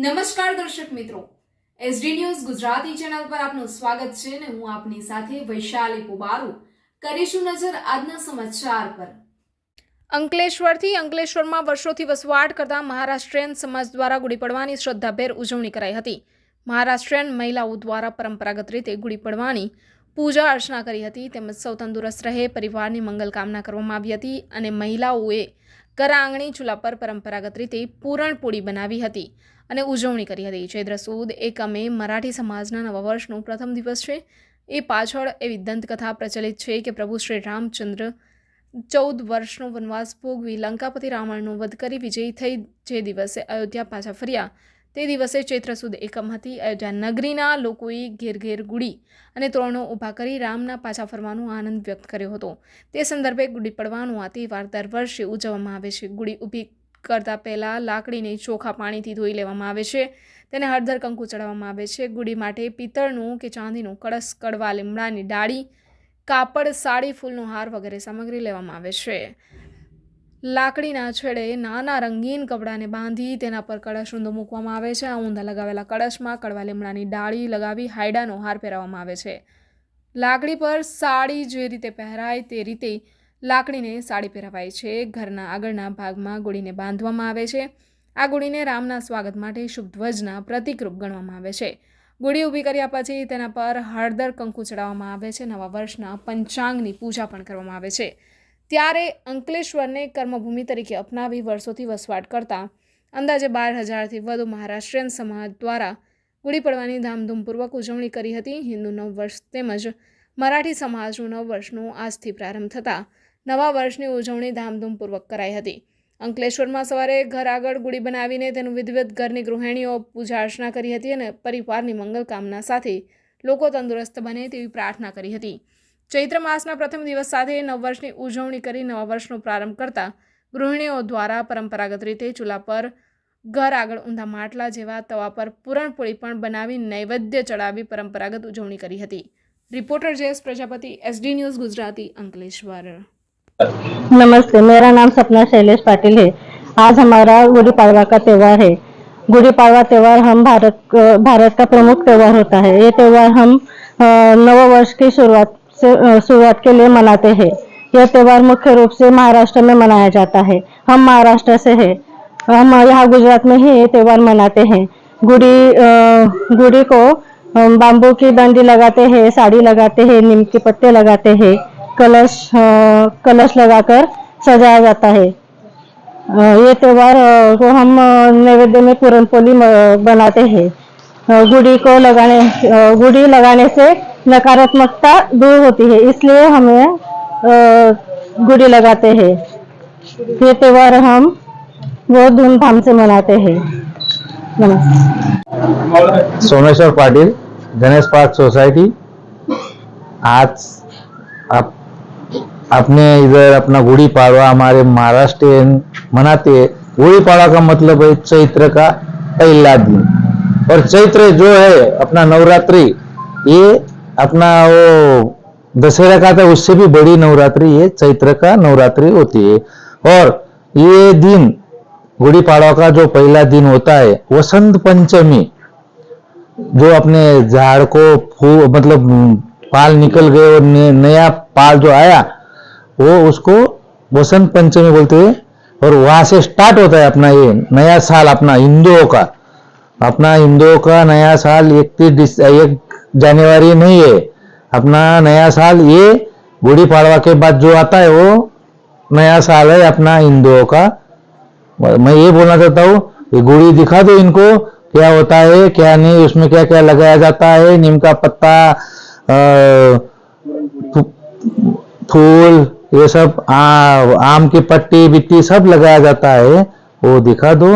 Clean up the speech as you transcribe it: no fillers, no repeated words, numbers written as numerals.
નમસ્કાર દર્શક મિત્રો, એસડી ન્યૂઝ ગુજરાતી ચેનલ પર આપનું સ્વાગત છે ને હું આપની સાથે વૈશાલી પોબારુ કરીશું નજર આજના સમાચાર પર। અંકલેશ્વરથી અંકલેશ્વરમાં વર્ષોથી વસવાટ કરતા મહારાષ્ટ્રીયન સમાજ દ્વારા ગુડી પડવાની શ્રદ્ધાભેર ઉજવણી કરાઈ હતી। મહારાષ્ટ્રીયન મહિલાઓ દ્વારા પરંપરાગત રીતે ગુડી પડવાની પૂજા અર્ચના કરી હતી તેમજ સૌ તંદુરસ્ત રહે પરિવારની મંગલ કામના કરવામાં આવી હતી અને મહિલાઓએ ઘર આંગણે ચૂલા પર પરંપરાગત રીતે પૂરણપોળી બનાવી હતી અને ઉજવણી કરી હતી। ચૈત્ર સુદ એકમે મરાઠી સમાજના નવા વર્ષનો પ્રથમ દિવસ છે। એ પાછળ એવી દંતકથા પ્રચલિત છે કે પ્રભુ શ્રી રામચંદ્ર 14 વર્ષનો વનવાસ ભોગવી લંકાપતિ રાવણનો વધ કરી વિજયી થઈ જે દિવસે અયોધ્યા પાછા ફર્યા તે દિવસે ચૈત્ર સુદ એકમ હતી। અયોધ્યા નગરીના લોકોએ ઘેર ઘેર ગુડી અને તોરણો ઊભા કરી રામના પાછા ફરવાનો આનંદ વ્યક્ત કર્યો હતો। તે સંદર્ભે ગુડી પડવાનો આ તહેવાર દર વર્ષે ઉજવવામાં આવે છે। ગુડી ઊભી કરતા પહેલા લાકડીને ચોખ્ખા પાણીથી ધોઈ લેવામાં આવે છે, તેને હળદર કંકુ ચડાવવામાં આવે છે। ગુડી માટે પિત્તળનું કે ચાંદીનું કળશ, કડવા લીમડાની ડાળી, કાપડ, સાડી, ફૂલનો હાર વગેરે સામગ્રી લેવામાં આવે છે। લાકડીના છેડે નાના રંગીન કપડાને બાંધી તેના પર કળશ ઊંધો મૂકવામાં આવે છે। આ ઊંધા લગાવેલા કળશમાં કડવા લીમડાની ડાળી લગાવી હાયડાનો હાર પહેરાવવામાં આવે છે। લાકડી પર સાડી જે રીતે પહેરાય તે રીતે લાકડીને સાડી પહેરાવાય છે। ઘરના આગળના ભાગમાં ગુડીને બાંધવામાં આવે છે। આ ગુડીને રામના સ્વાગત માટે શુભ ધ્વજના પ્રતિકરૂપ ગણવામાં આવે છે। ગુડી ઊભી કર્યા પછી તેના પર હળદર કંકુ ચડાવવામાં આવે છે। નવા વર્ષના પંચાંગની પૂજા પણ કરવામાં આવે છે। ત્યારે અંકલેશ્વરને કર્મભૂમિ તરીકે અપનાવી વર્ષોથી વસવાટ કરતા અંદાજે 12,000થી વધુ મહારાષ્ટ્રીયન સમાજ દ્વારા ગુડી પડવાની ધામધૂમપૂર્વક ઉજવણી કરી હતી। હિન્દુ નવવર્ષ તેમજ મરાઠી સમાજનું નવવર્ષનો આજથી પ્રારંભ થતાં નવા વર્ષની ઉજવણી ધામધૂમપૂર્વક કરાઈ હતી। અંકલેશ્વરમાં સવારે ઘર આગળ ગુડી બનાવીને તેનું વિધિવત ઘરની ગૃહિણીઓ પૂજા અર્ચના કરી હતી અને પરિવારની મંગલ કામના સાથે લોકો તંદુરસ્ત બને તેવી પ્રાર્થના કરી હતી। ચૈત્ર માસના પ્રથમ દિવસ સાથે નવવર્ષની ઉજવણી કરી નવા વર્ષનો પ્રારંભ કરતા ગૃહિણીઓ દ્વારા પરંપરાગત રીતે ચૂલા પર ઘર આગળ ઊંધા માટલા જેવા તવા પર પૂરણપોળી પણ બનાવી નૈવેદ્ય ચડાવી પરંપરાગત ઉજવણી કરી હતી। Reporter Jayesh Prajapati, SD news Gujarati, Ankleshwar. नमस्ते, मेरा नाम सपना शैलेश पाटिल है। आज हमारा गुड़ी पाड़वा का त्यौहार है। गुड़ी पाड़वा त्यौहार हम भारत का प्रमुख त्यौहार होता है। ये त्यौहार हम नव वर्ष की शुरुआत के लिए मनाते हैं। यह त्यौहार मुख्य रूप से महाराष्ट्र में मनाया जाता है। हम महाराष्ट्र से है, हम यहाँ गुजरात में ही ये त्यौहार मनाते हैं। गुड़ी को बाम्बू की डंडी लगाते हैं, साड़ी लगाते हैं, नीम के पत्ते लगाते हैं, कलश लगाकर सजाया जाता है। ये त्यौहार को हम नैवेद्य में पूरनपोली बनाते हैं। गुड़ी लगाने से नकारात्मकता दूर होती है, इसलिए हमें गुड़ी लगाते हैं। ये त्यौहार हम बहुत धूमधाम से मनाते हैं। नमस्ते। Someshwar Patil, Ganesh park society. आज अपने इधर अपना गुड़ी पाड़वा हमारे महाराष्ट्र मनाते हैं। गुड़ी पाड़वा का मतलब है चैत्र का पहला दिन, और चैत्र जो है अपना नवरात्रि, ये अपना वो दशहरा का था उससे भी बड़ी नवरात्रि ये चैत्र का नवरात्रि होती है। और ये दिन गुड़ी पाड़वा का जो पहला दिन होता है वसंत पंचमी, जो अपने झाड़ को फूल मतलब पाल निकल गए और नया पाल जो आया वो उसको वसंत पंचमी बोलते हैं। और वहां से स्टार्ट होता है अपना ये नया साल, अपना हिंदुओं का नया साल 1 जनवरी नहीं है। अपना नया साल ये गुड़ी पाड़वा के बाद जो आता है वो नया साल है अपना हिंदुओं का। मैं ये बोलना चाहता हूँ, ये गुड़ी दिखा दो इनको क्या होता है क्या नहीं, उसमें क्या क्या लगाया जाता है, नीम का पत्ता, फूल, ये सब आम की पट्टी बिट्टी सब लगाया जाता है, वो दिखा दो।